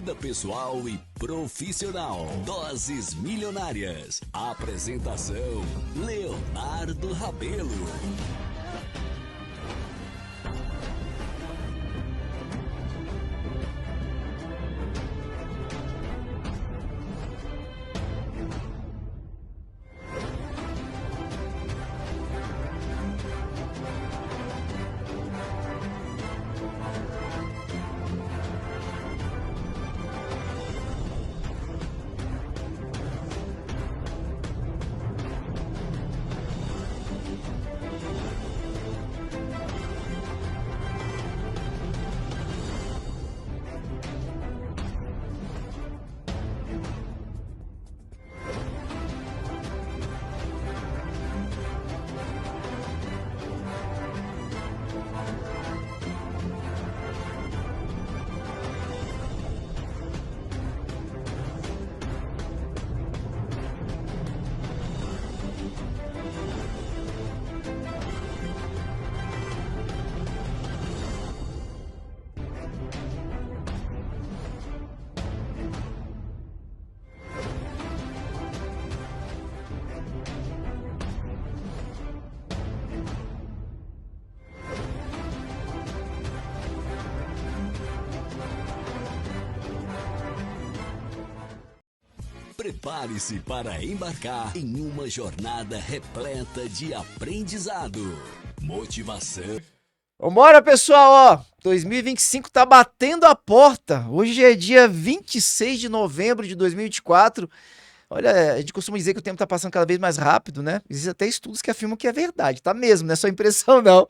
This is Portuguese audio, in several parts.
vida pessoal e profissional. Doses Milionárias. Apresentação: Leonardo Rabelo. Prepare-se para embarcar em uma jornada repleta de aprendizado, motivação. Vambora, pessoal, ó, 2025 tá batendo a porta. Hoje é dia 26 de novembro de 2024. Olha, a gente costuma dizer que o tempo tá passando cada vez mais rápido, né? Existem até estudos que afirmam que é verdade, tá mesmo, não é só impressão não.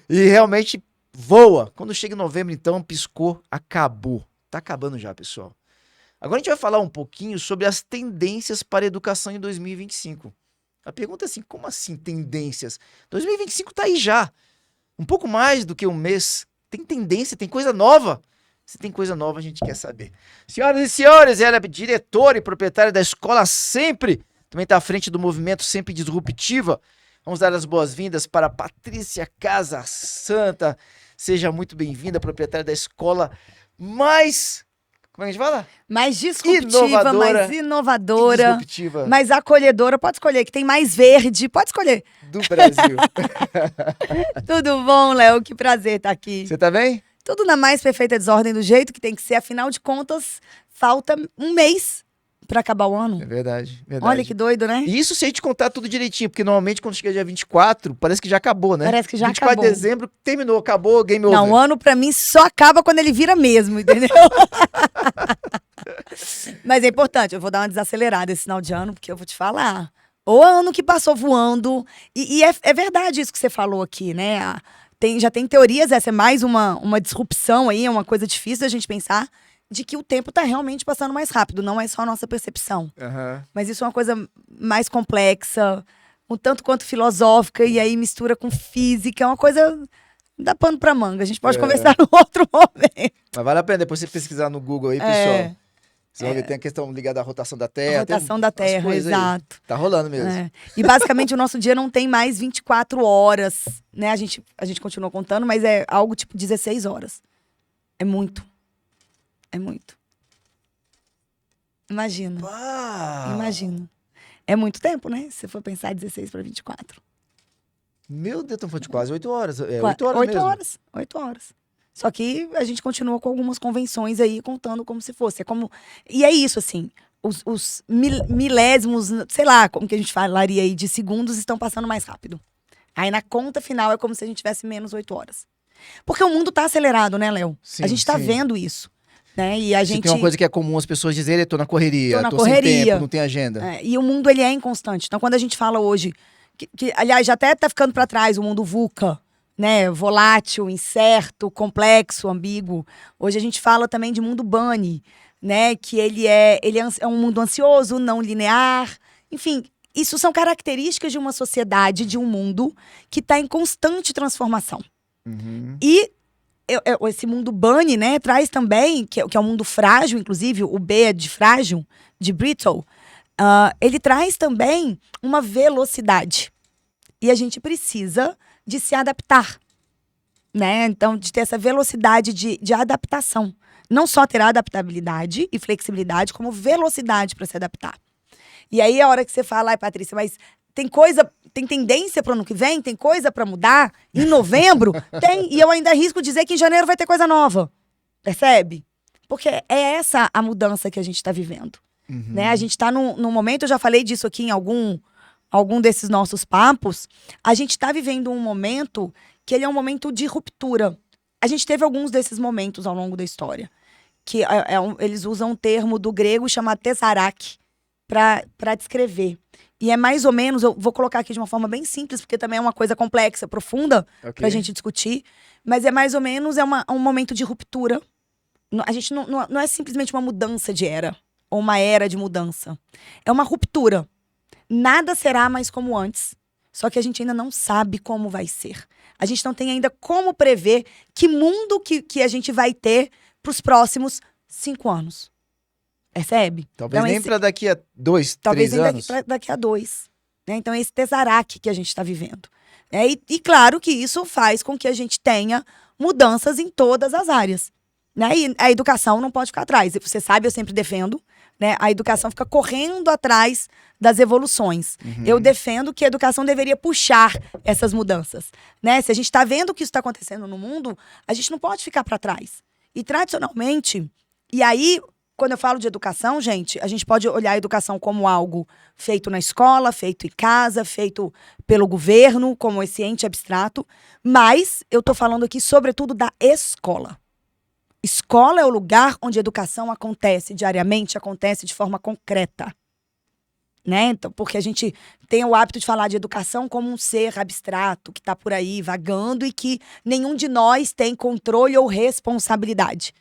E realmente voa. Quando chega em novembro, então, piscou, acabou. Tá acabando já, pessoal. Agora a gente vai falar um pouquinho sobre as tendências para a educação em 2025. A pergunta é assim, como assim tendências? 2025 tá aí já. Um pouco mais do que um mês. Tem tendência, tem coisa nova. Se tem coisa nova, a gente quer saber. Senhoras e senhores, ela é diretora e proprietária da Escola Sempre. Também está à frente do movimento Sempre Disruptiva. Vamos dar as boas-vindas para Patrícia Casa Santa. Seja muito bem-vinda, proprietária da escola mais... Como é que a gente fala? Mais disruptiva, mais inovadora, disruptiva. mais acolhedora. Pode escolher, que tem mais verde. Pode escolher. Do Brasil. Tudo bom, Léo? Que prazer estar aqui. Você tá bem? Tudo na mais perfeita desordem, do jeito que tem que ser. Afinal de contas, falta um mês para acabar o ano. É verdade, verdade. Olha que doido, né? E isso se a gente contar tudo direitinho, porque normalmente quando chega dia 24, parece que já acabou, né? Parece que já 24 acabou. de dezembro, terminou, acabou, game over. Não, o ano pra mim só acaba quando ele vira mesmo, entendeu? Mas é importante, eu vou dar uma desacelerada esse final de ano, porque eu vou te falar. O ano que passou voando, e é verdade isso que você falou aqui, né? Já tem teorias, essa é mais uma disrupção aí, é uma coisa difícil da gente pensar, de que o tempo tá realmente passando mais rápido, não é só a nossa percepção. Uhum. Mas isso é uma coisa mais complexa, um tanto quanto filosófica, e aí mistura com física, é uma coisa... Dá pano pra manga, a gente pode conversar no outro momento. Mas vale a pena depois você pesquisar no Google aí, pessoal. Você vai ver, tem a questão ligada à rotação da Terra. A rotação da Terra, exato. Tá rolando mesmo. E basicamente o nosso dia não tem mais 24 horas, né? A gente continua contando, mas é algo tipo 16 horas. É muito. É muito. Imagina. Uau. Imagina. É muito tempo, né? Se você for pensar 16 para 24. Meu Deus, foi de quase 8 horas. 8 horas 8 mesmo. horas. 8 horas. Só que a gente continua com algumas convenções aí, contando como se fosse. E é isso, assim, os milésimos, sei lá, como que a gente falaria aí, de segundos estão passando mais rápido. Aí na conta final é como se a gente tivesse menos 8 horas. Porque o mundo tá acelerado, né, Léo? A gente tá vendo isso. Né? E a gente... Tem uma coisa que é comum as pessoas dizerem, tô na correria, tô sem tempo, não tem agenda. E o mundo, ele é inconstante. Então, quando a gente fala hoje, aliás, já até tá ficando para trás o mundo VUCA, né? Volátil, incerto, complexo, ambíguo. Hoje a gente fala também de mundo bunny, né? Que ele é um mundo ansioso, não linear. Enfim, isso são características de uma sociedade, de um mundo que está em constante transformação. Uhum. E esse mundo bunny, né, traz também, que é um mundo frágil, inclusive, o B é de frágil, de brittle, ele traz também uma velocidade. E a gente precisa de se adaptar, né? Então, de ter essa velocidade de adaptação, não só terá adaptabilidade e flexibilidade, como velocidade para se adaptar. E aí a hora que você fala, ai, Patrícia, mas tem tendência para o ano que vem? Tem coisa para mudar? Em novembro? Tem. E eu ainda arrisco dizer que em janeiro vai ter coisa nova. Percebe? Porque é essa a mudança que a gente está vivendo. Né? A gente está num momento, eu já falei disso aqui em algum desses nossos papos, a gente está vivendo um momento que ele é um momento de ruptura. A gente teve alguns desses momentos ao longo da história. Que eles usam um termo do grego chamado tesarak para descrever. E é mais ou menos, eu vou colocar aqui de uma forma bem simples, porque também é uma coisa complexa, profunda, para a gente discutir, mas é mais ou menos um momento de ruptura. A gente não é simplesmente uma mudança de era, ou uma era de mudança. É uma ruptura. Nada será mais como antes, só que a gente ainda não sabe como vai ser. A gente não tem ainda como prever que mundo que a gente vai ter para os próximos 5 anos. Percebe? Talvez então, nem para daqui a 2, 3 anos. Talvez daqui a 2. Né? Então, é esse tesarak que a gente está vivendo. E claro que isso faz com que a gente tenha mudanças em todas as áreas. Né? E a educação não pode ficar atrás. Você sabe, eu sempre defendo, né? A educação fica correndo atrás das evoluções. Eu defendo que a educação deveria puxar essas mudanças. Né? Se a gente está vendo o que isso está acontecendo no mundo, a gente não pode ficar para trás. E tradicionalmente, e aí... Quando eu falo de educação, gente, a gente pode olhar a educação como algo feito na escola, feito em casa, feito pelo governo, como esse ente abstrato, mas eu estou falando aqui, sobretudo, da escola. Escola é o lugar onde a educação acontece diariamente, acontece de forma concreta. Né? Então, porque a gente tem o hábito de falar de educação como um ser abstrato, que está por aí vagando e que nenhum de nós tem controle ou responsabilidade.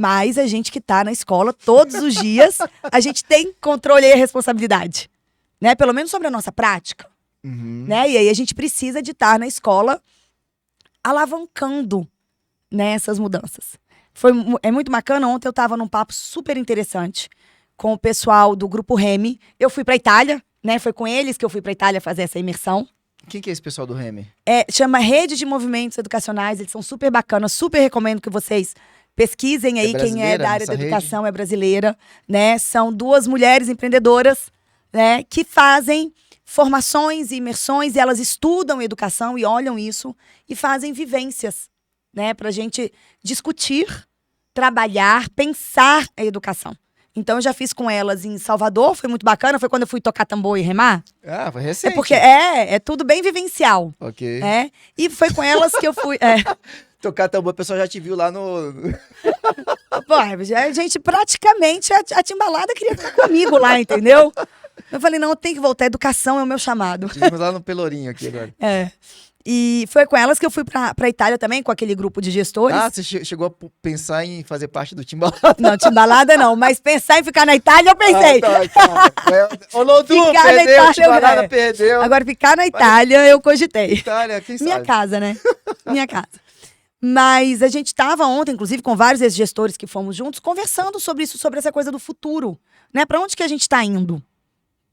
Mas a gente que está na escola todos os dias, a gente tem controle e responsabilidade, né? Pelo menos sobre a nossa prática. Né? E aí a gente precisa de estar na escola alavancando, né, essas mudanças. É muito bacana. Ontem eu estava num papo super interessante com o pessoal do Grupo Remy. Eu fui para a Itália, né? Foi com eles que eu fui para a Itália fazer essa imersão. Quem que é esse pessoal do Remy? Chama Rede de Movimentos Educacionais. Eles são super bacanas, super recomendo que vocês... Pesquisem aí, quem é da área da educação, é brasileira, né? São 2 mulheres empreendedoras, né? Que fazem formações e imersões, e elas estudam educação e olham isso e fazem vivências, né? Pra gente discutir, trabalhar, pensar a educação. Então, eu já fiz com elas em Salvador, foi muito bacana, foi quando eu fui tocar tambor e remar. Ah, foi recente. É porque é tudo bem vivencial. Ok. E foi com elas que eu fui... Tocar tambor, o pessoal já te viu lá no... Pô, a gente praticamente, a timbalada queria ficar comigo lá, entendeu? Eu falei, não, eu tenho que voltar, a educação é o meu chamado. Estivemos lá no Pelourinho aqui agora. E foi com elas que eu fui pra Itália também, com aquele grupo de gestores. Ah, você chegou a pensar em fazer parte do Timbalada? Não, Timbalada não, mas pensar em ficar na Itália eu pensei. Ô, Lodu, perdeu, Timbalada perdeu. Agora, ficar na Itália eu cogitei. Itália, quem sabe? Minha casa, né? Minha casa. Mas a gente estava ontem, inclusive, com vários ex-gestores que fomos juntos, conversando sobre isso, sobre essa coisa do futuro. Né? Para onde que a gente está indo?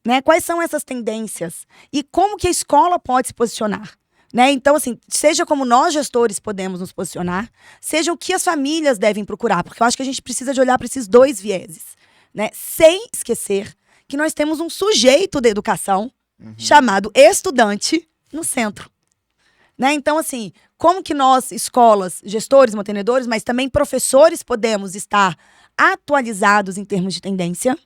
Né? Quais são essas tendências? E como que a escola pode se posicionar? Né? Então, assim, seja como nós, gestores, podemos nos posicionar, seja o que as famílias devem procurar, porque eu acho que a gente precisa de olhar para esses 2 vieses. Né? Sem esquecer que nós temos um sujeito da educação chamado estudante no centro. Né? Então, assim, como que nós, escolas, gestores, mantenedores, mas também professores, podemos estar atualizados em termos de tendência?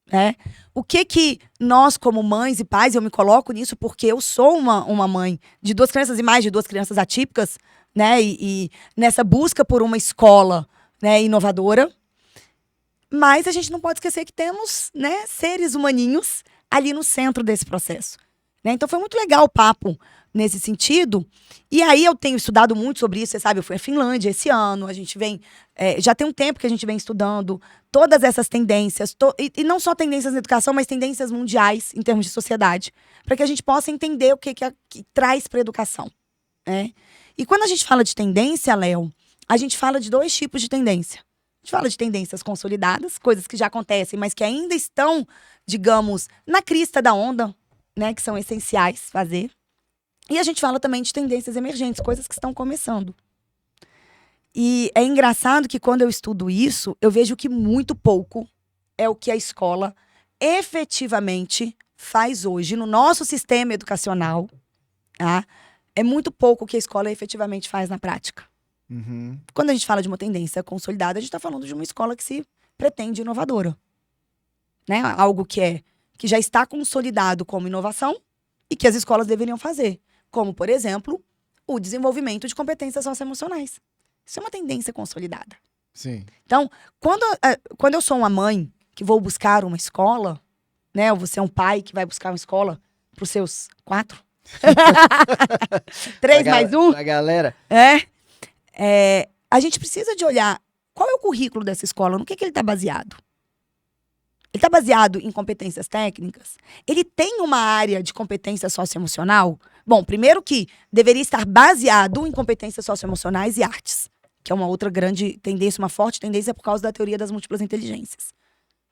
Né? O que nós, como mães e pais, eu me coloco nisso porque eu sou uma mãe de 2 crianças e mais de 2 crianças atípicas, né? E nessa busca por uma escola, né, inovadora. Mas a gente não pode esquecer que temos, né, seres humaninhos ali no centro desse processo. Né? Então foi muito legal o papo nesse sentido. E aí eu tenho estudado muito sobre isso, você sabe, eu fui à Finlândia esse ano, a gente vem, já tem um tempo que a gente vem estudando todas essas tendências, e não só tendências na educação, mas tendências mundiais em termos de sociedade, para que a gente possa entender o que traz para a educação. Né? E quando a gente fala de tendência, Léo, a gente fala de 2 tipos de tendência. A gente fala de tendências consolidadas, coisas que já acontecem, mas que ainda estão, digamos, na crista da onda, né, que são essenciais fazer. E a gente fala também de tendências emergentes, coisas que estão começando. E é engraçado que quando eu estudo isso, eu vejo que muito pouco é o que a escola efetivamente faz hoje no nosso sistema educacional, tá? É muito pouco o que a escola efetivamente faz na prática. Uhum. Quando a gente fala de uma tendência consolidada, a gente está falando de uma escola que se pretende inovadora, né? Algo que já está consolidado como inovação e que as escolas deveriam fazer, como, por exemplo, o desenvolvimento de competências socioemocionais. Isso é uma tendência consolidada. Sim. Então, quando eu sou uma mãe que vou buscar uma escola, né? Ou você é um pai que vai buscar uma escola para os seus 4? 3 mais 1? A galera. A gente precisa de olhar qual é o currículo dessa escola, no que ele está baseado. Ele está baseado em competências técnicas? Ele tem uma área de competência socioemocional? Bom, primeiro que deveria estar baseado em competências socioemocionais e artes, que é uma outra grande tendência, uma forte tendência por causa da teoria das múltiplas inteligências.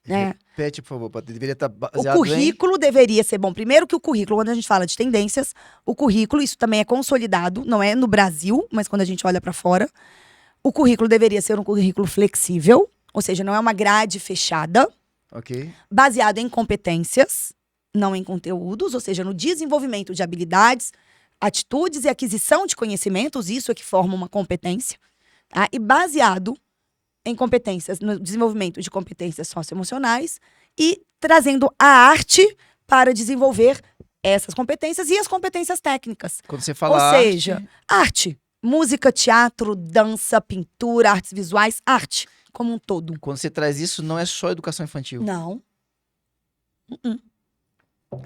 Né? Repete, por favor, deveria estar O baseado currículo deveria ser bom. Primeiro que o currículo, quando a gente fala de tendências, o currículo, isso também é consolidado, não é no Brasil, mas quando a gente olha para fora, o currículo deveria ser um currículo flexível, ou seja, não é uma grade fechada, Ok. baseado em competências, não em conteúdos, ou seja, no desenvolvimento de habilidades, atitudes e aquisição de conhecimentos, isso é que forma uma competência, tá? E baseado em competências, no desenvolvimento de competências socioemocionais e trazendo a arte para desenvolver essas competências e as competências técnicas. Quando você fala Ou seja, arte, música, teatro, dança, pintura, artes visuais, arte como um todo. quando você traz isso, não é só educação infantil. Não.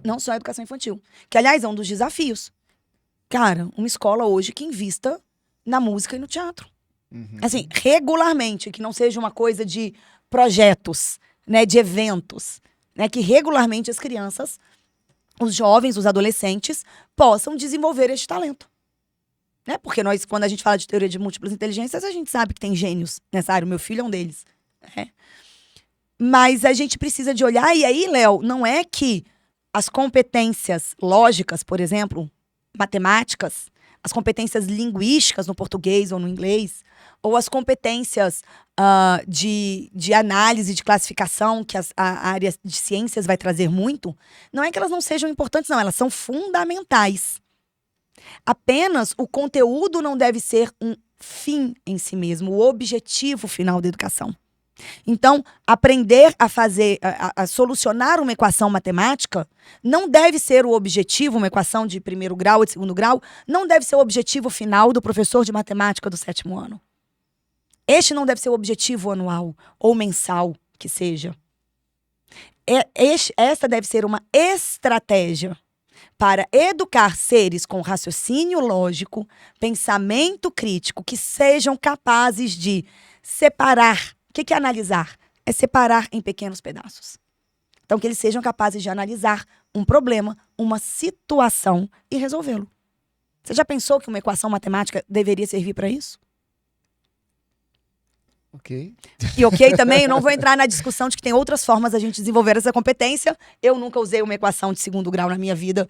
Não só a educação infantil. Que, aliás, é um dos desafios. Cara, uma escola hoje que invista na música e no teatro. Uhum. Assim, regularmente, que não seja uma coisa de projetos, né, de eventos, né, que regularmente as crianças, os jovens, os adolescentes, possam desenvolver este talento. Né? Porque nós, quando a gente fala de teoria de múltiplas inteligências, a gente sabe que tem gênios nessa área. O meu filho é um deles. Né? Mas a gente precisa de olhar, e aí, Léo, não é que as competências lógicas, por exemplo, matemáticas, as competências linguísticas no português ou no inglês, ou as competências de análise, de classificação, que a área de ciências vai trazer muito, não é que elas não sejam importantes, não, elas são fundamentais. Apenas o conteúdo não deve ser um fim em si mesmo, o objetivo final da educação. Então, aprender a fazer, a solucionar uma equação matemática não deve ser o objetivo, uma equação de primeiro grau ou de segundo grau, não deve ser o objetivo final do professor de matemática do 7º ano. Este não deve ser o objetivo anual ou mensal, que seja. Esta deve ser uma estratégia para educar seres com raciocínio lógico, pensamento crítico, que sejam capazes de separar. O que é analisar? É separar em pequenos pedaços. Então, que eles sejam capazes de analisar um problema, uma situação e resolvê-lo. Você já pensou que uma equação matemática deveria servir para isso? Ok. E ok também, eu não vou entrar na discussão de que tem outras formas da gente desenvolver essa competência. Eu nunca usei uma equação de segundo grau na minha vida,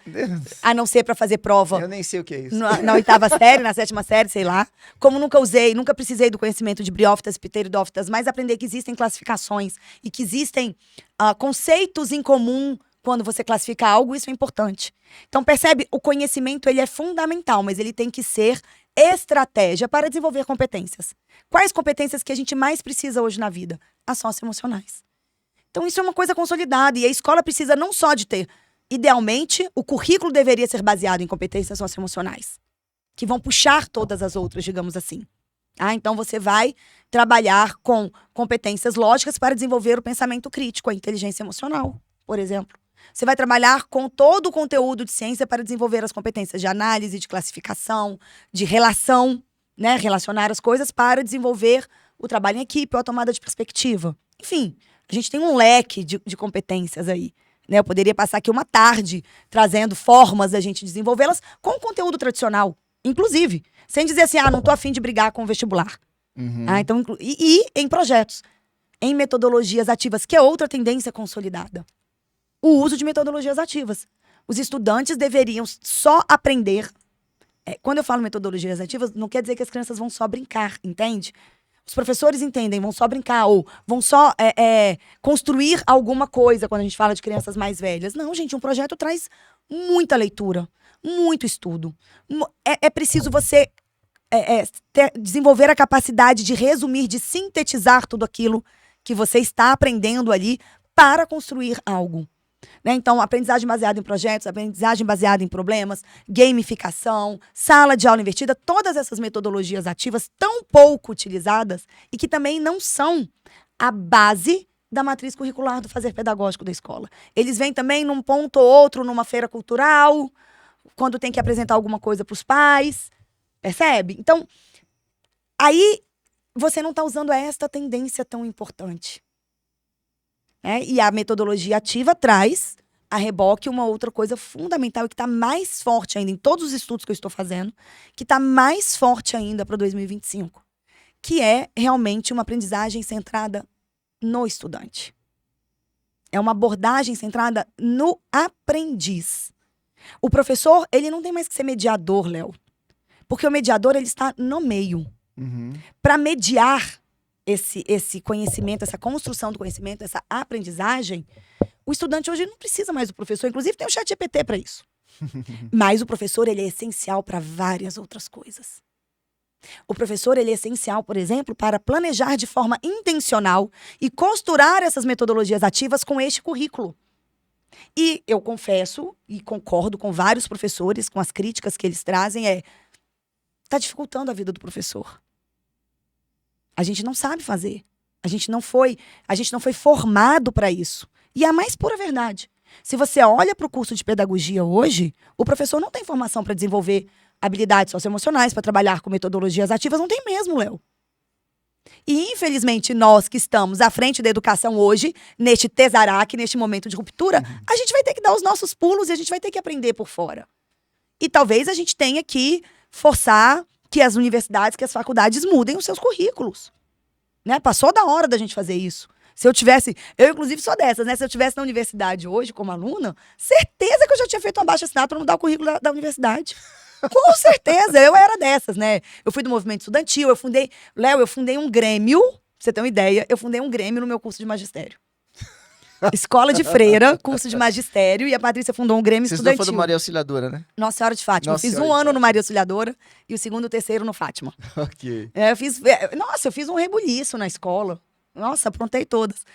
a não ser para fazer prova. Eu nem sei o que é isso. Na 8ª série, na 7ª série, sei lá. Como nunca precisei do conhecimento de briófitas, pteridófitas, mas aprender que existem classificações e que existem conceitos em comum quando você classifica algo, isso é importante. Então, percebe? O conhecimento, ele é fundamental, mas ele tem que ser estratégia para desenvolver competências. Quais competências que a gente mais precisa hoje na vida? As socioemocionais. Então, isso é uma coisa consolidada e a escola precisa não só de ter, idealmente, o currículo deveria ser baseado em competências socioemocionais, que vão puxar todas as outras, digamos assim. Então, você vai trabalhar com competências lógicas para desenvolver o pensamento crítico, a inteligência emocional, por exemplo. Você vai trabalhar com todo o conteúdo de ciência para desenvolver as competências de análise, de classificação, de relação, né? Relacionar as coisas para desenvolver o trabalho em equipe ou a tomada de perspectiva. Enfim, a gente tem um leque de competências aí. Né? Eu poderia passar aqui uma tarde trazendo formas da gente desenvolvê-las com o conteúdo tradicional, inclusive. Sem dizer assim, não tô afim de brigar com o vestibular. Uhum. Então, e em projetos, em metodologias ativas, que é outra tendência consolidada. O uso de metodologias ativas. Os estudantes deveriam só aprender Quando eu falo metodologias ativas, não quer dizer que as crianças vão só brincar, entende? Os professores entendem, vão só brincar ou vão só construir alguma coisa quando a gente fala de crianças mais velhas. Não, gente, um projeto traz muita leitura, muito estudo. É preciso você desenvolver a capacidade de resumir, de sintetizar tudo aquilo que você está aprendendo ali para construir algo. Né? Então, aprendizagem baseada em projetos, aprendizagem baseada em problemas, gamificação, sala de aula invertida, todas essas metodologias ativas tão pouco utilizadas e que também não são a base da matriz curricular do fazer pedagógico da escola. Eles vêm também num ponto ou outro, numa feira cultural, quando tem que apresentar alguma coisa para os pais, percebe? Então, aí você não está usando esta tendência tão importante. E a metodologia ativa traz a reboque uma outra coisa fundamental e que está mais forte ainda em todos os estudos que eu estou fazendo, que está mais forte ainda para 2025, que é realmente uma aprendizagem centrada no estudante. É uma abordagem centrada no aprendiz. O professor, ele não tem mais que ser mediador, Léo, porque o mediador ele está no meio. Para mediar esse conhecimento, essa construção do conhecimento, essa aprendizagem, o estudante hoje não precisa mais do professor. Inclusive tem o ChatGPT para isso. Mas o professor ele é essencial para várias outras coisas. O professor ele é essencial, por exemplo, para planejar de forma intencional e costurar essas metodologias ativas com este currículo. E eu confesso e concordo com vários professores, com as críticas que eles trazem, está dificultando a vida do professor. A gente não sabe fazer. A gente não foi formado para isso. E a mais pura verdade. Se você olha para o curso de pedagogia hoje, o professor não tem formação para desenvolver habilidades socioemocionais, para trabalhar com metodologias ativas, não tem mesmo, Léo. E, infelizmente, nós que estamos à frente da educação hoje, neste tesaraque, neste momento de ruptura, a gente vai ter que dar os nossos pulos e a gente vai ter que aprender por fora. E talvez a gente tenha que forçar que as universidades, que as faculdades mudem os seus currículos. Né? Passou da hora da gente fazer isso. Se eu tivesse, eu inclusive sou dessas, né? Se eu tivesse na universidade hoje como aluna, certeza que eu já tinha feito um abaixo-assinado para mudar o currículo da universidade. Com certeza, eu era dessas, né? Eu fui do movimento estudantil, eu fundei um grêmio, pra você ter uma ideia, eu fundei um grêmio no meu curso de magistério. Escola de freira, curso de magistério, e a Patrícia fundou um grêmio estudantil. Você estudou Maria Auxiliadora, né? Nossa Senhora de Fátima. Nossa eu fiz Senhora um ano no Maria Auxiliadora e o segundo e o terceiro no Fátima. Ok. Eu fiz um rebuliço na escola. Nossa, aprontei todas.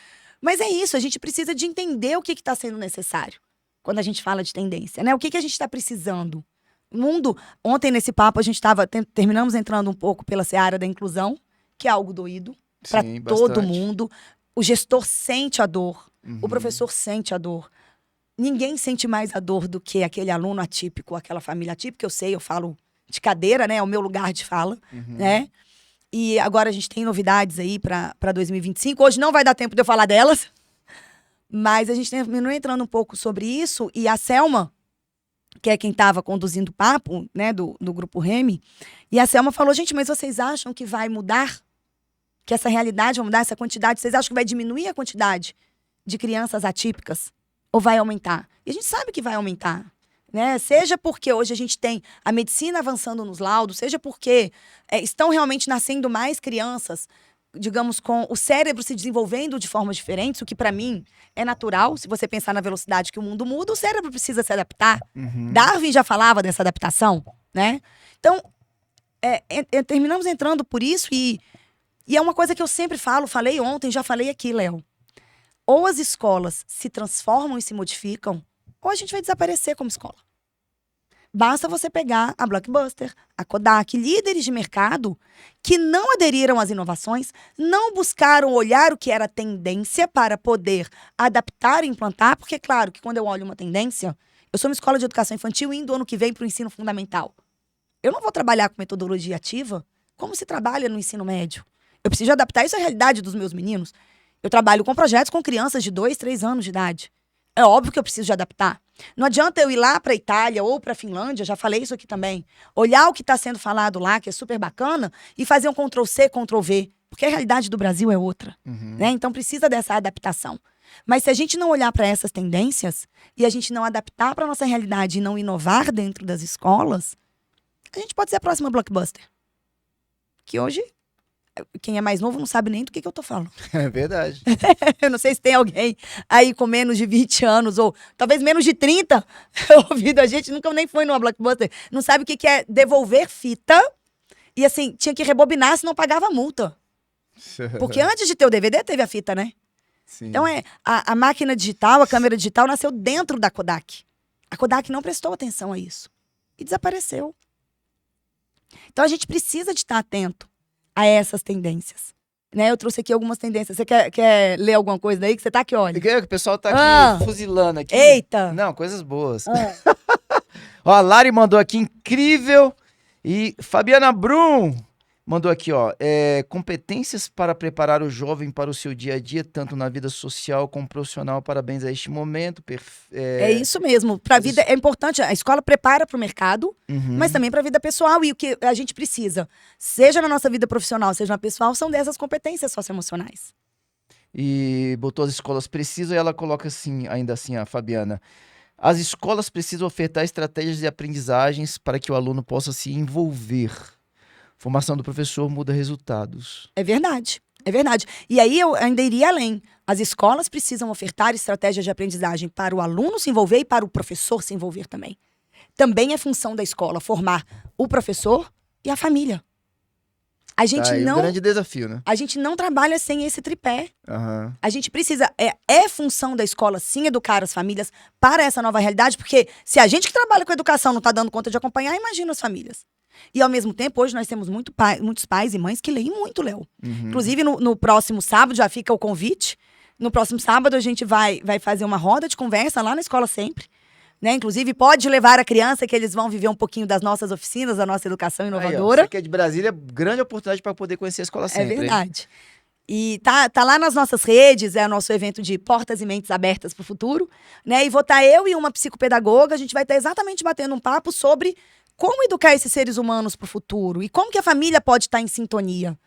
Mas é isso, a gente precisa de entender o que está sendo necessário quando a gente fala de tendência, né? O que a gente está precisando? O mundo, ontem nesse papo a gente terminamos entrando um pouco pela seara da inclusão, que é algo doído para todo mundo. O gestor sente a dor, o professor sente a dor. Ninguém sente mais a dor do que aquele aluno atípico, aquela família atípica. Eu falo de cadeira, né? É o meu lugar de fala, né? E agora a gente tem novidades aí para 2025. Hoje não vai dar tempo de eu falar delas, mas a gente terminou entrando um pouco sobre isso. E a Selma, que é quem estava conduzindo o papo, né, do Grupo Remy, e a Selma falou, gente, mas vocês acham que vai mudar? Que essa realidade vai mudar, essa quantidade? Vocês acham que vai diminuir a quantidade de crianças atípicas? Ou vai aumentar? E a gente sabe que vai aumentar. Né? Seja porque hoje a gente tem a medicina avançando nos laudos, seja porque estão realmente nascendo mais crianças, digamos, com o cérebro se desenvolvendo de formas diferentes, o que para mim é natural. Se você pensar na velocidade que o mundo muda, o cérebro precisa se adaptar. Darwin já falava dessa adaptação, né? Então, terminamos entrando por isso e é uma coisa que eu sempre falei ontem, já falei aqui, Léo. Ou as escolas se transformam e se modificam, ou a gente vai desaparecer como escola. Basta você pegar a Blockbuster, a Kodak, líderes de mercado que não aderiram às inovações, não buscaram olhar o que era tendência para poder adaptar e implantar, porque, claro, que quando eu olho uma tendência, eu sou uma escola de educação infantil indo ano que vem para o ensino fundamental. Eu não vou trabalhar com metodologia ativa como se trabalha no ensino médio. Eu preciso adaptar isso à realidade dos meus meninos. Eu trabalho com projetos com crianças de 2, 3 anos de idade. É óbvio que eu preciso de adaptar. Não adianta eu ir lá para a Itália ou para a Finlândia, já falei isso aqui também, olhar o que está sendo falado lá, que é super bacana, e fazer um Ctrl-C, Ctrl-V, porque a realidade do Brasil é outra. Né? Então precisa dessa adaptação. Mas se a gente não olhar para essas tendências e a gente não adaptar para a nossa realidade e não inovar dentro das escolas, a gente pode ser a próxima Blockbuster. Que hoje, quem é mais novo não sabe nem do que eu tô falando. É verdade. Eu não sei se tem alguém aí com menos de 20 anos, ou talvez menos de 30, ouvindo a gente, nunca nem foi numa Blockbuster, não sabe o que é devolver fita, e assim, tinha que rebobinar se não pagava multa. Porque antes de ter o DVD, teve a fita, né? Sim. Então, a máquina digital, a câmera digital nasceu dentro da Kodak. A Kodak não prestou atenção a isso. E desapareceu. Então, a gente precisa de estar atento a essas tendências. Né? Eu trouxe aqui algumas tendências. Você quer ler alguma coisa daí? Que você tá aqui, olha. O pessoal tá aqui fuzilando aqui. Eita! Não, coisas boas. Ó, a Lari mandou aqui, incrível. E Fabiana Brum mandou aqui, ó. Competências para preparar o jovem para o seu dia a dia, tanto na vida social como profissional. Parabéns a este momento. É isso mesmo. Para a vida é importante. A escola prepara para o mercado, mas também para a vida pessoal. E o que a gente precisa, seja na nossa vida profissional, seja na pessoal, são dessas competências socioemocionais. E botou as escolas precisam e ela coloca assim, ainda assim, a Fabiana. As escolas precisam ofertar estratégias de aprendizagens para que o aluno possa se envolver. Formação do professor muda resultados. É verdade, é verdade. E aí eu ainda iria além. As escolas precisam ofertar estratégias de aprendizagem para o aluno se envolver e para o professor se envolver também. Também é função da escola formar o professor e a família. A gente Um não... grande desafio, né? A gente não trabalha sem esse tripé. Uhum. A gente precisa... É função da escola, sim, educar as famílias para essa nova realidade, porque se a gente que trabalha com educação não está dando conta de acompanhar, imagina as famílias. E, ao mesmo tempo, hoje nós temos muitos pais e mães que leem muito, Léo. Inclusive, no próximo sábado, já fica o convite. No próximo sábado, a gente vai fazer uma roda de conversa lá na escola sempre. Né? Inclusive, pode levar a criança, que eles vão viver um pouquinho das nossas oficinas, da nossa educação inovadora. Aí, ó, você que é de Brasília, grande oportunidade para poder conhecer a escola sempre. É verdade. E tá lá nas nossas redes, é o nosso evento de portas e mentes abertas para o futuro. Né? E vou estar eu e uma psicopedagoga, a gente vai estar exatamente batendo um papo sobre como educar esses seres humanos para o futuro e como que a família pode estar em sintonia,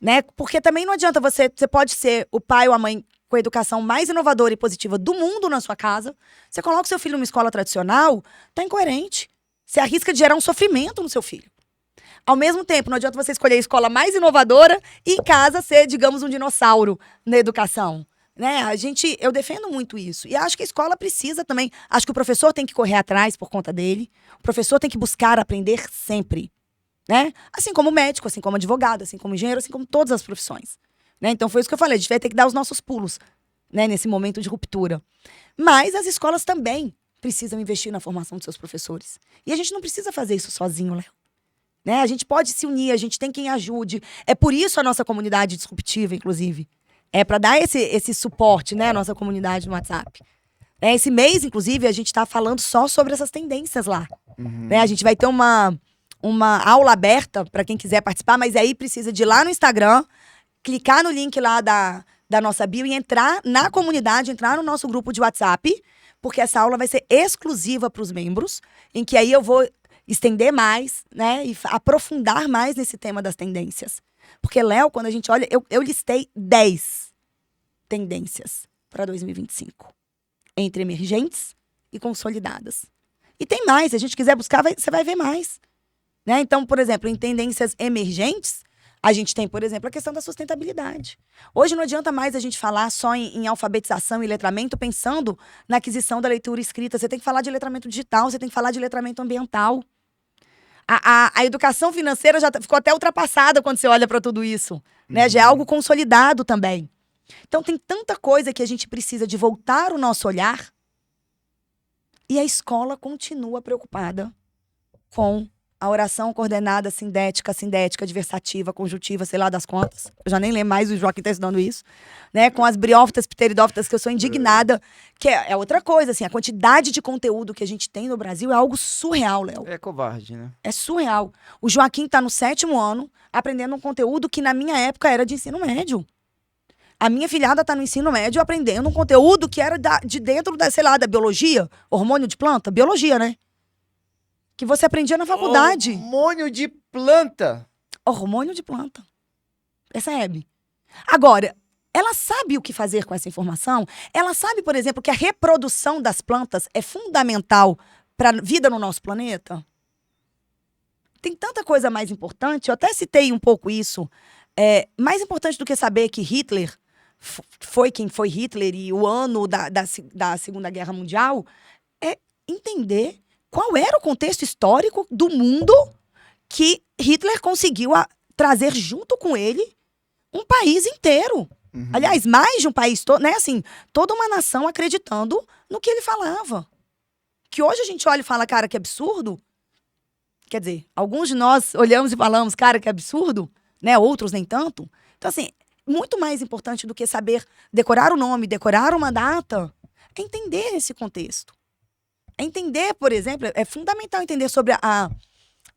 né? Porque também não adianta você pode ser o pai ou a mãe com a educação mais inovadora e positiva do mundo na sua casa. Você coloca o seu filho numa escola tradicional, tá incoerente. Você arrisca de gerar um sofrimento no seu filho. Ao mesmo tempo, não adianta você escolher a escola mais inovadora e em casa ser, digamos, um dinossauro na educação. Né? Eu defendo muito isso. E acho que a escola precisa também. Acho que o professor tem que correr atrás por conta dele. O professor tem que buscar aprender sempre. Né? Assim como médico, assim como advogado, assim como engenheiro, assim como todas as profissões. Né? Então foi isso que eu falei. A gente vai ter que dar os nossos pulos, né, nesse momento de ruptura. Mas as escolas também precisam investir na formação dos seus professores. E a gente não precisa fazer isso sozinho, Léo. Né? A gente pode se unir, a gente tem quem ajude. É por isso a nossa comunidade disruptiva, inclusive. É para dar esse suporte, né, à nossa comunidade no WhatsApp. Esse mês, inclusive, a gente está falando só sobre essas tendências lá. Né? A gente vai ter uma aula aberta para quem quiser participar, mas aí precisa de ir lá no Instagram, clicar no link lá da nossa bio e entrar na comunidade, entrar no nosso grupo de WhatsApp, porque essa aula vai ser exclusiva para os membros, em que aí eu vou estender mais, né, e aprofundar mais nesse tema das tendências. Porque, Léo, quando a gente olha, eu listei 10 tendências para 2025. Entre emergentes e consolidadas. E tem mais, se a gente quiser buscar, você vai ver mais. Né? Então, por exemplo, em tendências emergentes, a gente tem, por exemplo, a questão da sustentabilidade. Hoje não adianta mais a gente falar só em alfabetização e letramento pensando na aquisição da leitura escrita. Você tem que falar de letramento digital, você tem que falar de letramento ambiental. A educação financeira já ficou até ultrapassada quando você olha para tudo isso. Né? Já é algo consolidado também. Então tem tanta coisa que a gente precisa de voltar o nosso olhar e a escola continua preocupada com a oração coordenada sindética, adversativa, conjuntiva, sei lá das contas. Eu já nem lembro mais, o Joaquim tá estudando isso. Né? Com as briófitas, pteridófitas, que eu sou indignada. Que é outra coisa, assim, a quantidade de conteúdo que a gente tem no Brasil é algo surreal, Léo. É covarde, né? É surreal. O Joaquim tá no 7º ano, aprendendo um conteúdo que na minha época era de ensino médio. A minha filhada tá no ensino médio aprendendo um conteúdo que era de dentro da, sei lá, da biologia, hormônio de planta, biologia, né? Que você aprendia na faculdade. Hormônio de planta. Hormônio de planta. Percebe? Agora, ela sabe o que fazer com essa informação? Ela sabe, por exemplo, que a reprodução das plantas é fundamental para a vida no nosso planeta? tem tanta coisa mais importante, eu até citei um pouco isso, mais importante do que saber que Hitler foi quem foi Hitler e o ano da Segunda Guerra Mundial, é entender qual era o contexto histórico do mundo que Hitler conseguiu trazer junto com ele um país inteiro. Uhum. Aliás, mais de um país todo, né? Assim, toda uma nação acreditando no que ele falava. Que hoje a gente olha e fala, cara, que absurdo. Quer dizer, alguns de nós olhamos e falamos, cara, que absurdo, né? Outros nem tanto. Então, assim, muito mais importante do que saber decorar o nome, decorar uma data, é entender esse contexto. É entender, por exemplo, é fundamental entender sobre a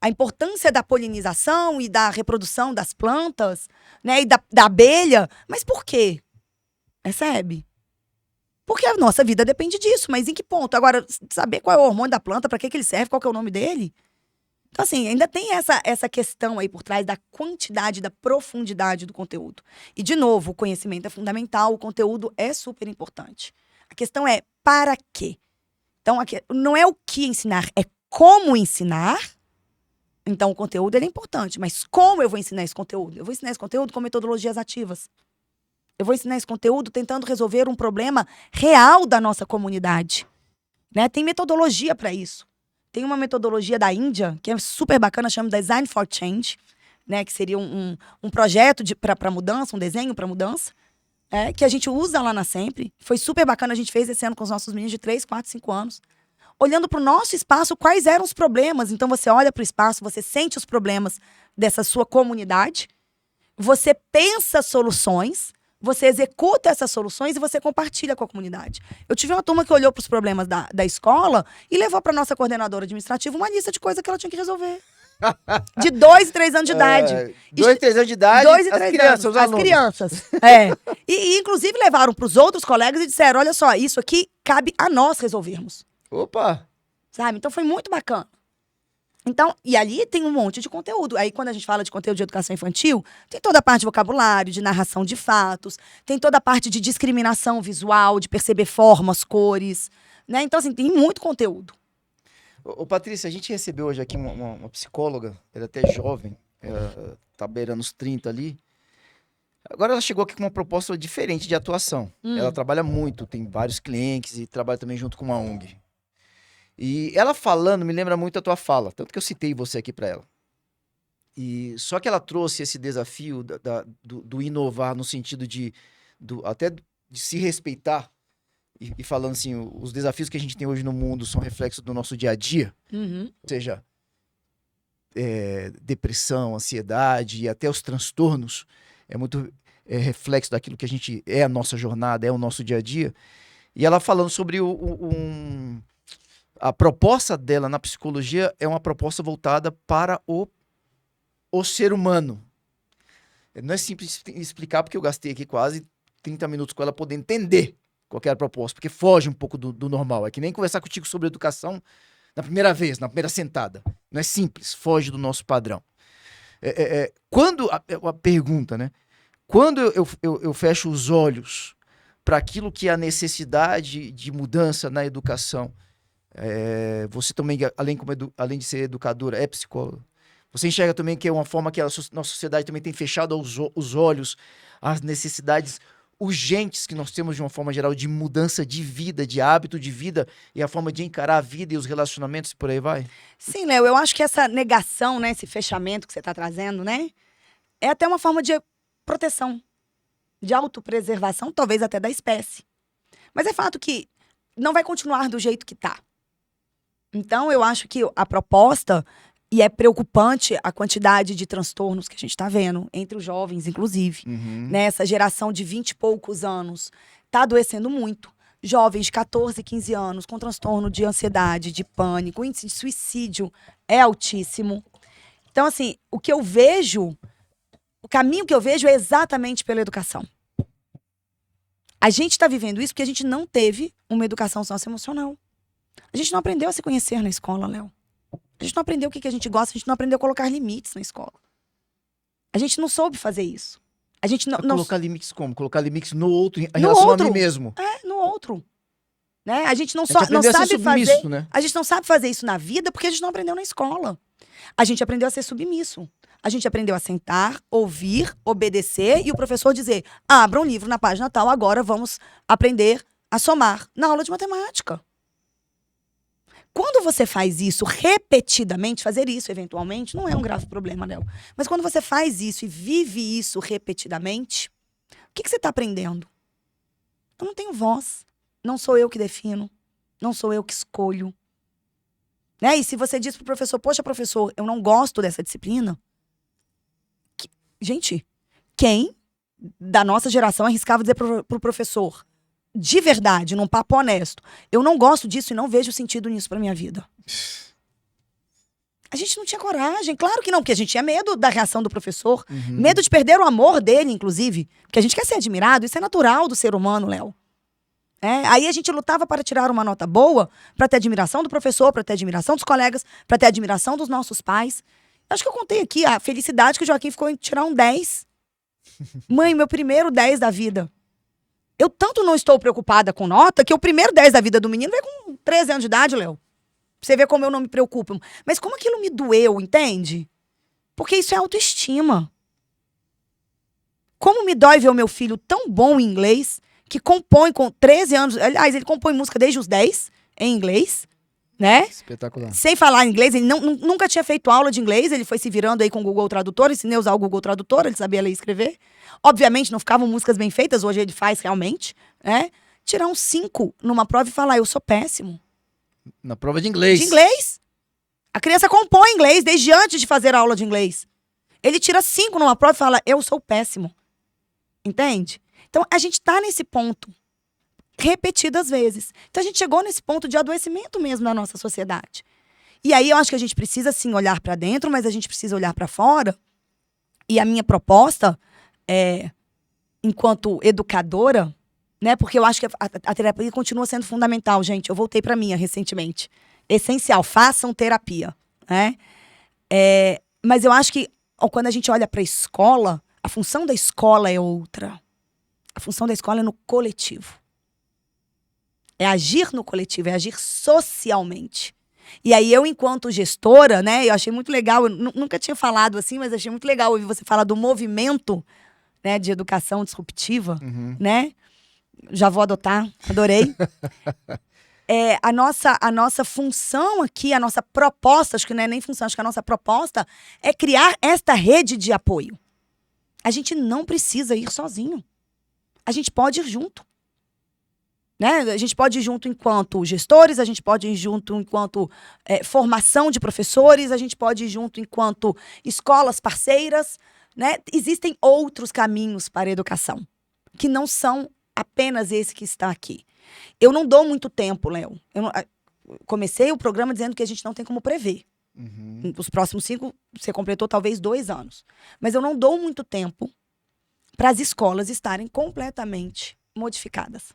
importância da polinização e da reprodução das plantas, né? E da abelha. Mas por quê? Percebe? Porque a nossa vida depende disso. Mas em que ponto? Agora, saber qual é o hormônio da planta, para que ele serve, qual que é o nome dele? Então, assim, ainda tem essa questão aí por trás da quantidade, da profundidade do conteúdo. E, de novo, o conhecimento é fundamental, o conteúdo é super importante. A questão é para quê? Então, não é o que ensinar, é como ensinar. Então, o conteúdo ele é importante, mas como eu vou ensinar esse conteúdo? Eu vou ensinar esse conteúdo com metodologias ativas. Eu vou ensinar esse conteúdo tentando resolver um problema real da nossa comunidade. Né? Tem metodologia para isso. Tem uma metodologia da Índia, que é super bacana, chama Design for Change, né? Que seria um projeto para mudança, um desenho para mudança, que a gente usa lá na Sempre. Foi super bacana, a gente fez esse ano com os nossos meninos de 3, 4, 5 anos. Olhando para o nosso espaço, quais eram os problemas. Então, você olha para o espaço, você sente os problemas dessa sua comunidade, você pensa soluções, você executa essas soluções e você compartilha com a comunidade. Eu tive uma turma que olhou para os problemas da escola e levou para nossa coordenadora administrativa uma lista de coisas que ela tinha que resolver. De 2 e 3 anos de idade. 2 e 3 anos de idade, 2 e 3 as crianças, anos, os alunos. as crianças. E, inclusive, levaram para os outros colegas e disseram, olha só, isso aqui cabe a nós resolvermos. Opa! Sabe? Então, foi muito bacana. Então, e ali tem um monte de conteúdo. Aí, quando a gente fala de conteúdo de educação infantil, tem toda a parte de vocabulário, de narração de fatos, tem toda a parte de discriminação visual, de perceber formas, cores, né? Então, assim, tem muito conteúdo. Ô, Patrícia, a gente recebeu hoje aqui uma psicóloga, ela é até jovem, ela tá beirando os 30 ali. Agora ela chegou aqui com uma proposta diferente de atuação. Ela trabalha muito, tem vários clientes e trabalha também junto com uma ONG. E ela falando me lembra muito a tua fala, tanto que eu citei você aqui para ela. E só que ela trouxe esse desafio do inovar no sentido até de se respeitar e falando assim, os desafios que a gente tem hoje no mundo são reflexos do nosso dia a dia, ou seja, depressão, ansiedade e até os transtornos é muito reflexo daquilo que a gente a nossa jornada, é o nosso dia a dia. E ela falando sobre a proposta dela na psicologia é uma proposta voltada para o ser humano. Não é simples explicar, porque eu gastei aqui quase 30 minutos com ela poder entender qual era a proposta, porque foge um pouco do normal. É que nem conversar contigo sobre educação na primeira vez, na primeira sentada. Não é simples, foge do nosso padrão. Quando a pergunta, né? Quando eu fecho os olhos para aquilo que é a necessidade de mudança na educação, você também, além de ser educadora, é psicóloga. Você enxerga também que é uma forma que a nossa sociedade também tem fechado os olhos às necessidades urgentes que nós temos de uma forma geral de mudança de vida, de hábito de vida e a forma de encarar a vida e os relacionamentos e por aí vai? Sim, Léo, eu acho que essa negação, né, esse fechamento que você está trazendo, né, é até uma forma de proteção, de autopreservação, talvez até da espécie. Mas é fato que não vai continuar do jeito que está. Então, eu acho que a proposta, e é preocupante a quantidade de transtornos que a gente está vendo, entre os jovens, inclusive. Né? Essa geração de 20 e poucos anos está adoecendo muito. Jovens de 14, 15 anos com transtorno de ansiedade, de pânico, o índice de suicídio é altíssimo. Então, assim, o caminho que eu vejo é exatamente pela educação. A gente está vivendo isso porque a gente não teve uma educação socioemocional. A gente não aprendeu a se conhecer na escola, Léo. A gente não aprendeu o que a gente gosta, a gente não aprendeu a colocar limites na escola. A gente não soube fazer isso. A gente não colocar limites como? Colocar limites no outro, em relação a mim mesmo. No outro. Né? A gente não, A gente não aprendeu a ser sabe submisso, fazer. né? A gente não sabe fazer isso na vida porque a gente não aprendeu na escola. A gente aprendeu a ser submisso. A gente aprendeu a sentar, ouvir, obedecer e o professor dizer: abra um livro na página tal, agora vamos aprender a somar na aula de matemática. Quando você faz isso repetidamente, fazer isso eventualmente, não é um grave problema, Léo. Mas quando você faz isso e vive isso repetidamente, o que você está aprendendo? Eu não tenho voz. Não sou eu que defino. Não sou eu que escolho. Né? E se você diz pro professor: poxa, professor, eu não gosto dessa disciplina. Gente, quem da nossa geração arriscava dizer pro professor, de verdade, num papo honesto: eu não gosto disso e não vejo sentido nisso pra minha vida? A gente não tinha coragem. Claro que não, porque a gente tinha medo da reação do professor. Medo de perder o amor dele, inclusive. Porque a gente quer ser admirado. Isso é natural do ser humano, Léo. Aí a gente lutava para tirar uma nota boa, para ter admiração do professor, para ter admiração dos colegas, para ter admiração dos nossos pais. Acho que eu contei aqui a felicidade que o Joaquim ficou em tirar um 10. Mãe, meu primeiro 10 da vida. Eu tanto não estou preocupada com nota que o primeiro 10 da vida do menino veio com 13 anos de idade, Léo. Pra você ver como eu não me preocupo. Mas como aquilo me doeu, entende? Porque isso é autoestima. Como me dói ver o meu filho tão bom em inglês, que compõe com 13 anos. Aliás, ele compõe música desde os 10, em inglês, né? Espetacular. Sem falar inglês, ele nunca tinha feito aula de inglês, ele foi se virando aí com o Google Tradutor, ensinei a usar o Google Tradutor, ele sabia ler e escrever. Obviamente, não ficavam músicas bem feitas, hoje ele faz realmente, né? Tirar um 5 numa prova e falar: eu sou péssimo. Na prova de inglês. De inglês. A criança compõe inglês desde antes de fazer a aula de inglês. Ele tira 5 numa prova e fala: eu sou péssimo. Entende? Então, a gente tá nesse ponto repetidas vezes. Então, a gente chegou nesse ponto de adoecimento mesmo na nossa sociedade. E aí, eu acho que a gente precisa, sim, olhar para dentro, mas a gente precisa olhar para fora. E a minha proposta, enquanto educadora, né? Porque eu acho que a terapia continua sendo fundamental, gente. Eu voltei para minha recentemente. Essencial, façam terapia, né? Mas eu acho que quando a gente olha para a escola, a função da escola é outra. A função da escola é no coletivo. É agir no coletivo, é agir socialmente. E aí eu, enquanto gestora, né, eu achei muito legal, eu nunca tinha falado assim, mas achei muito legal ouvir você falar do movimento, né, de educação disruptiva, né? Já vou adotar, adorei. A nossa função aqui, a nossa proposta, acho que não é nem função, acho que a nossa proposta é criar esta rede de apoio. A gente não precisa ir sozinho. A gente pode ir junto. Né? A gente pode ir junto enquanto gestores, a gente pode ir junto enquanto formação de professores, a gente pode ir junto enquanto escolas parceiras. Né? Existem outros caminhos para a educação, que não são apenas esse que está aqui. Eu não dou muito tempo, Léo. Comecei o programa dizendo que a gente não tem como prever. Os próximos 5, você completou talvez 2 anos. Mas eu não dou muito tempo para as escolas estarem completamente modificadas.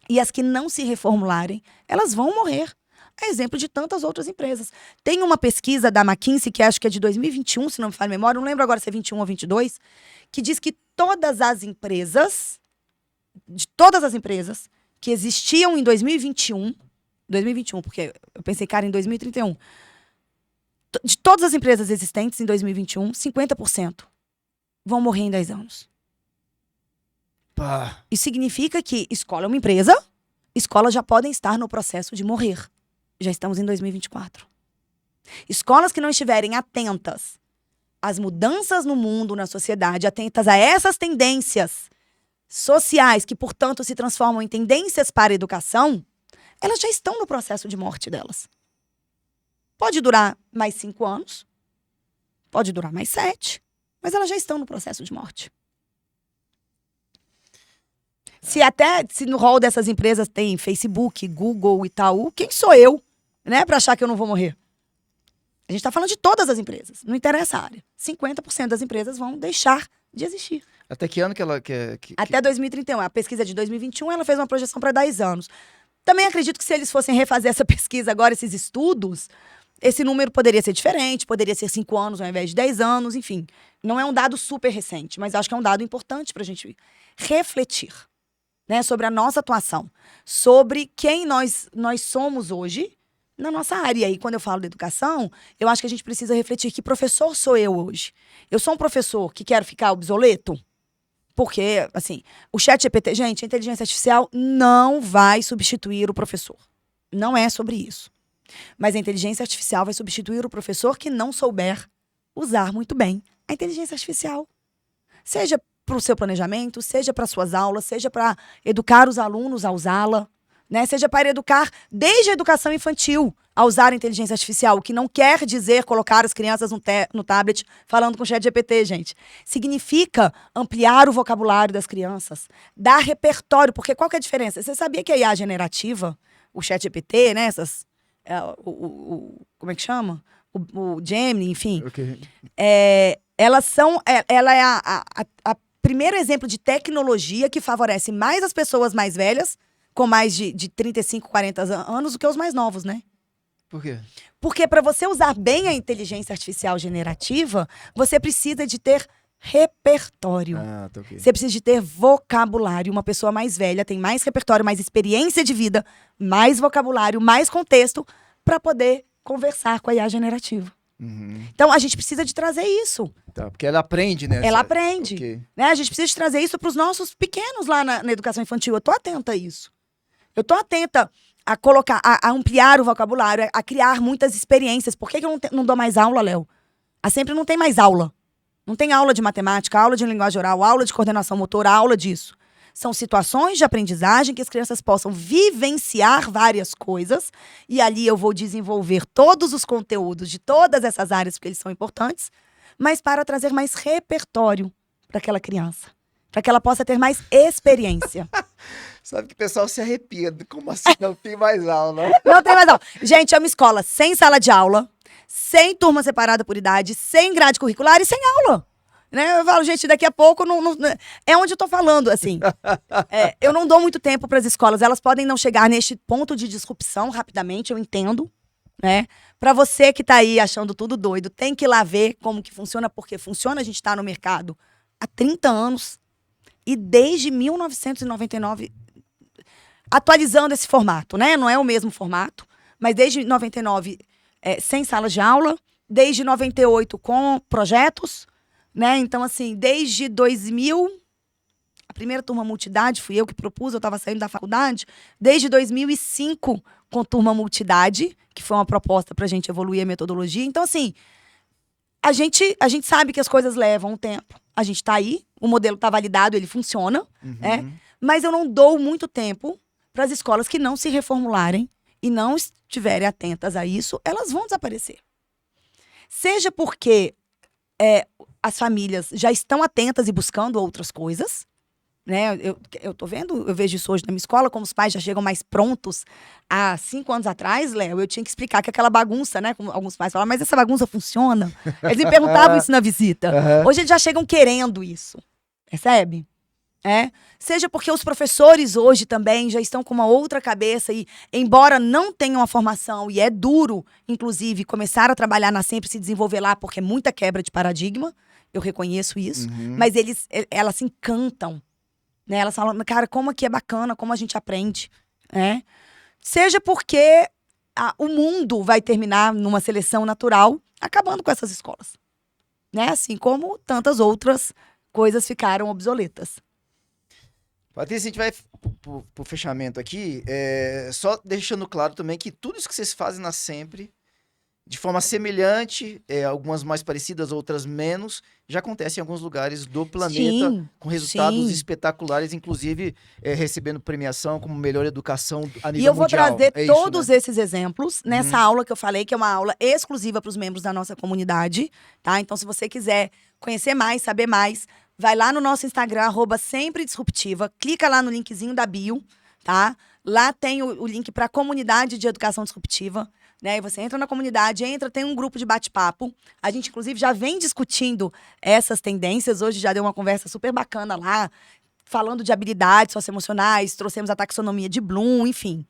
E as que não se reformularem, elas vão morrer. É exemplo de tantas outras empresas. Tem uma pesquisa da McKinsey, que acho que é de 2021, se não me falha a memória, não lembro agora se é 21 ou 22, que diz que todas as empresas que existiam em 2021, porque eu pensei, cara, em 2031, de todas as empresas existentes em 2021, 50% vão morrer em 10 anos. Pá. Isso significa que escola é uma empresa, escolas já podem estar no processo de morrer. Já estamos em 2024. Escolas que não estiverem atentas às mudanças no mundo, na sociedade, atentas a essas tendências sociais, que, portanto, se transformam em tendências para a educação, elas já estão no processo de morte delas. Pode durar mais 5 anos, pode durar mais 7, mas elas já estão no processo de morte. Se no rol dessas empresas tem Facebook, Google, Itaú, quem sou eu, né, para achar que eu não vou morrer? A gente está falando de todas as empresas, não interessa a área. 50% das empresas vão deixar de existir. Até que ano que ela... Até 2031. A pesquisa é de 2021, ela fez uma projeção para 10 anos. Também acredito que se eles fossem refazer essa pesquisa agora, esses estudos, esse número poderia ser diferente, poderia ser 5 anos ao invés de 10 anos, enfim. Não é um dado super recente, mas acho que é um dado importante para a gente refletir. né? Sobre a nossa atuação, sobre quem nós somos hoje na nossa área. E aí, quando eu falo de educação, eu acho que a gente precisa refletir que professor sou eu hoje. Eu sou um professor que quero ficar obsoleto? Porque, assim, o ChatGPT, gente, a inteligência artificial não vai substituir o professor. Não é sobre isso. Mas a inteligência artificial vai substituir o professor que não souber usar muito bem a inteligência artificial. Seja para o seu planejamento, seja para suas aulas, seja para educar os alunos a usá-la, né? Seja para educar desde a educação infantil a usar a inteligência artificial, o que não quer dizer colocar as crianças no tablet falando com o ChatGPT, gente. Significa ampliar o vocabulário das crianças, dar repertório, porque qual que é a diferença? Você sabia que a IA generativa, o ChatGPT, né, como é que chama? O Gemini, enfim. Okay. Ela é a primeiro exemplo de tecnologia que favorece mais as pessoas mais velhas, com mais de 35, 40 anos, do que os mais novos, né? Por quê? Porque para você usar bem a inteligência artificial generativa, você precisa de ter repertório. Ah, tá ok. Você precisa de ter vocabulário. Uma pessoa mais velha tem mais repertório, mais experiência de vida, mais vocabulário, mais contexto para poder conversar com a IA generativa. Uhum. Então, a gente precisa de trazer isso. Tá, porque ela aprende, né? Ela aprende. Okay. Né? A gente precisa de trazer isso para os nossos pequenos lá na educação infantil. Eu tô atenta a isso. Eu tô atenta a colocar, a ampliar o vocabulário, a criar muitas experiências. Por que eu não dou mais aula, Léo? A Sempre não tem mais aula. Não tem aula de matemática, aula de linguagem oral, aula de coordenação motora, aula disso. São situações de aprendizagem que as crianças possam vivenciar várias coisas. E ali eu vou desenvolver todos os conteúdos de todas essas áreas, porque eles são importantes, mas para trazer mais repertório para aquela criança. Para que ela possa ter mais experiência. Sabe que o pessoal se arrepia. Como assim não tem mais aula? Não tem mais aula. Gente, é uma escola sem sala de aula, sem turma separada por idade, sem grade curricular e sem aula. Né? Eu falo, gente, daqui a pouco é onde eu tô falando, assim. Eu não dou muito tempo para as escolas. Elas podem não chegar neste ponto de disrupção rapidamente, eu entendo. Né? Para você que tá aí achando tudo doido, tem que ir lá ver como que funciona, porque funciona. A gente tá no mercado há 30 anos e desde 1999 atualizando esse formato, né? Não é o mesmo formato, mas desde 99 sem salas de aula, desde 98 com projetos, né? Então, assim, desde 2000, a primeira turma multidade fui eu que propus, eu estava saindo da faculdade, desde 2005 com turma multidade, que foi uma proposta para a gente evoluir a metodologia. Então, assim, a gente sabe que as coisas levam um tempo. A gente está aí, o modelo está validado, ele funciona, mas eu não dou muito tempo para as escolas que não se reformularem e não estiverem atentas a isso, elas vão desaparecer. Seja porque as famílias já estão atentas e buscando outras coisas, né? Eu vejo isso hoje na minha escola, como os pais já chegam mais prontos. Há 5 anos atrás, Léo, eu tinha que explicar que aquela bagunça, né? Como alguns pais falavam, mas essa bagunça funciona? Eles me perguntavam isso na visita. Hoje eles já chegam querendo isso, percebe? Seja porque os professores hoje também já estão com uma outra cabeça e, embora não tenham a formação, e é duro, inclusive, começar a trabalhar na Sempre, se desenvolver lá, porque é muita quebra de paradigma, eu reconheço isso, mas elas se encantam, né? Elas falam, cara, como aqui é bacana, como a gente aprende, né? Seja porque o mundo vai terminar numa seleção natural, acabando com essas escolas, né? Assim como tantas outras coisas ficaram obsoletas. Patrícia, a gente vai pro fechamento aqui, só deixando claro também que tudo isso que vocês fazem na Sempre, de forma semelhante, algumas mais parecidas, outras menos, já acontece em alguns lugares do planeta, sim, com resultados sim. espetaculares, inclusive recebendo premiação como melhor educação a nível mundial. E eu vou trazer todos né? esses exemplos nessa aula que eu falei, que é uma aula exclusiva para os membros da nossa comunidade, tá? Então, se você quiser conhecer mais, saber mais, vai lá no nosso Instagram, @SempreDisruptiva, clica lá no linkzinho da bio, tá? Lá tem o link para a comunidade de educação disruptiva, né? E você entra na comunidade, tem um grupo de bate-papo. A gente, inclusive, já vem discutindo essas tendências. Hoje já deu uma conversa super bacana lá, falando de habilidades socioemocionais, trouxemos a taxonomia de Bloom, enfim.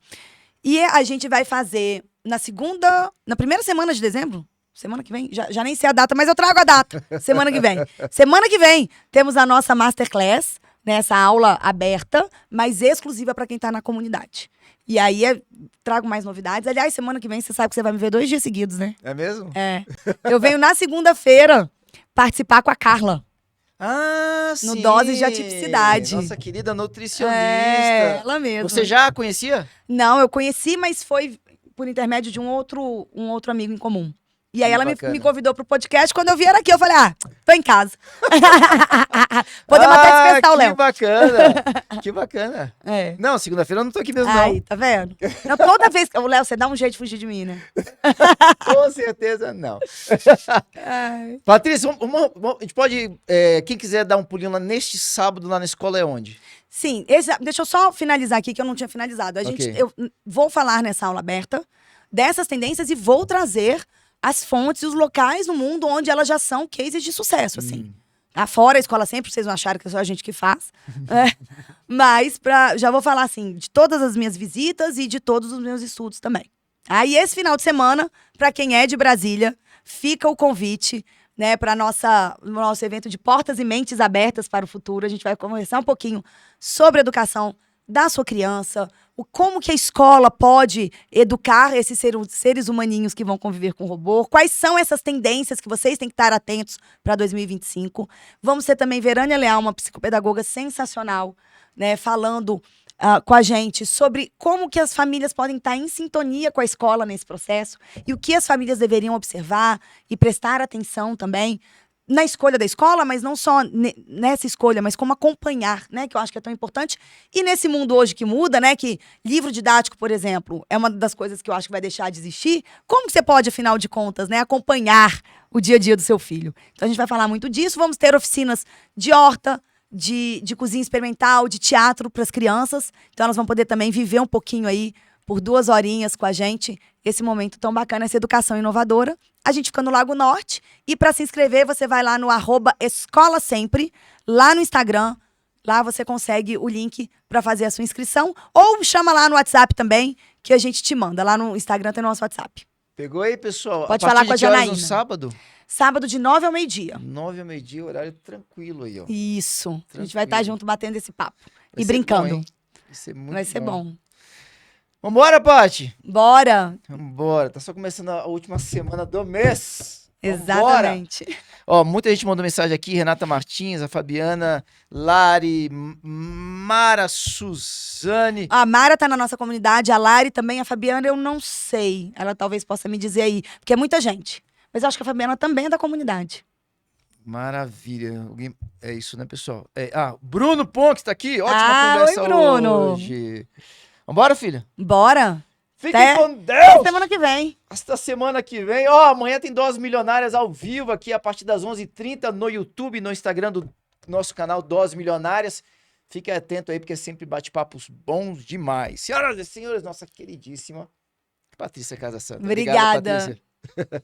E a gente vai fazer na primeira semana de dezembro, semana que vem, já nem sei a data, mas eu trago a data. Semana que vem. Semana que vem, temos a nossa Masterclass nessa aula aberta, mas exclusiva para quem está na comunidade. E aí trago mais novidades. Aliás, semana que vem você sabe que você vai me ver 2 dias seguidos, né? É mesmo? É. Eu venho na segunda-feira participar com a Carla. Ah, No sim. Doses de Atipicidade. Nossa querida nutricionista. É, ela mesma. Você já a conhecia? Não, eu conheci, mas foi por intermédio de um outro amigo em comum. E aí Que ela bacana. me convidou pro podcast. Quando eu vi era aqui, eu falei, tô em casa. Podemos até dispensar o Léo. Que bacana. Que bacana. É. Não, segunda-feira eu não tô aqui mesmo, Aí, tá vendo? Não, toda vez que... Ô, Léo, você dá um jeito de fugir de mim, né? não. Com certeza não. Ai. Patrícia, a gente pode... quem quiser dar um pulinho lá neste sábado, lá na escola, é onde? Sim, deixa eu só finalizar aqui, que eu não tinha finalizado. Ok. Eu vou falar nessa aula aberta dessas tendências e vou trazer as fontes e os locais no mundo onde elas já são cases de sucesso, assim. Fora a escola sempre, vocês não acharam que é só a gente que faz. Mas já vou falar, assim, de todas as minhas visitas e de todos os meus estudos também. Aí, esse final de semana, para quem é de Brasília, fica o convite, né, para nosso evento de Portas e Mentes Abertas para o Futuro. A gente vai conversar um pouquinho sobre a educação da sua criança, como que a escola pode educar esses seres humaninhos que vão conviver com o robô, quais são essas tendências que vocês têm que estar atentos para 2025. Vamos ter também Verânia Leal, uma psicopedagoga sensacional, né, falando com a gente sobre como que as famílias podem estar em sintonia com a escola nesse processo e o que as famílias deveriam observar e prestar atenção também na escolha da escola, mas não só nessa escolha, mas como acompanhar, né, que eu acho que é tão importante. E nesse mundo hoje que muda, né, que livro didático, por exemplo, é uma das coisas que eu acho que vai deixar de existir, como que você pode, afinal de contas, né, acompanhar o dia a dia do seu filho? Então a gente vai falar muito disso, vamos ter oficinas de horta, de cozinha experimental, de teatro para as crianças, então elas vão poder também viver um pouquinho aí, por 2 horinhas com a gente, esse momento tão bacana, essa educação inovadora. A gente fica no Lago Norte. E para se inscrever, você vai lá no @escolasempre, lá no Instagram. Lá você consegue o link para fazer a sua inscrição. Ou chama lá no WhatsApp também, que a gente te manda. Lá no Instagram tem o nosso WhatsApp. Pegou aí, pessoal? Pode A partir falar de com a que horas Janaína. no sábado? Sábado de 9 ao meio-dia. 9 ao meio-dia, horário tranquilo aí, ó. Isso. A gente vai Tranquilo. estar junto batendo esse papo. Vai E ser brincando. bom, hein? Vai ser muito Vai ser bom. Vambora, Paty? Bora! Vambora. Tá só começando a última semana do mês. Vambora. Exatamente. Ó, muita gente mandou mensagem aqui. Renata Martins, a Fabiana, Lari, Mara, Suzane. A Mara tá na nossa comunidade, a Lari também, a Fabiana eu não sei. Ela talvez possa me dizer aí, porque é muita gente. Mas eu acho que a Fabiana também é da comunidade. Maravilha. É isso, né, pessoal? Bruno Ponks tá aqui. Ótima Ah, conversa oi, Bruno. hoje. Vambora, filha? Bora! Fiquem Até com Deus! semana que vem. Hasta semana que vem. Ó, amanhã tem Doses Milionárias ao vivo aqui a partir das 11h30 no YouTube, no Instagram do nosso canal Doses Milionárias. Fique atento aí, porque é sempre bate-papos bons demais. Senhoras e senhores, nossa queridíssima Patrícia Casa Santa. Obrigada. Obrigado, Patrícia.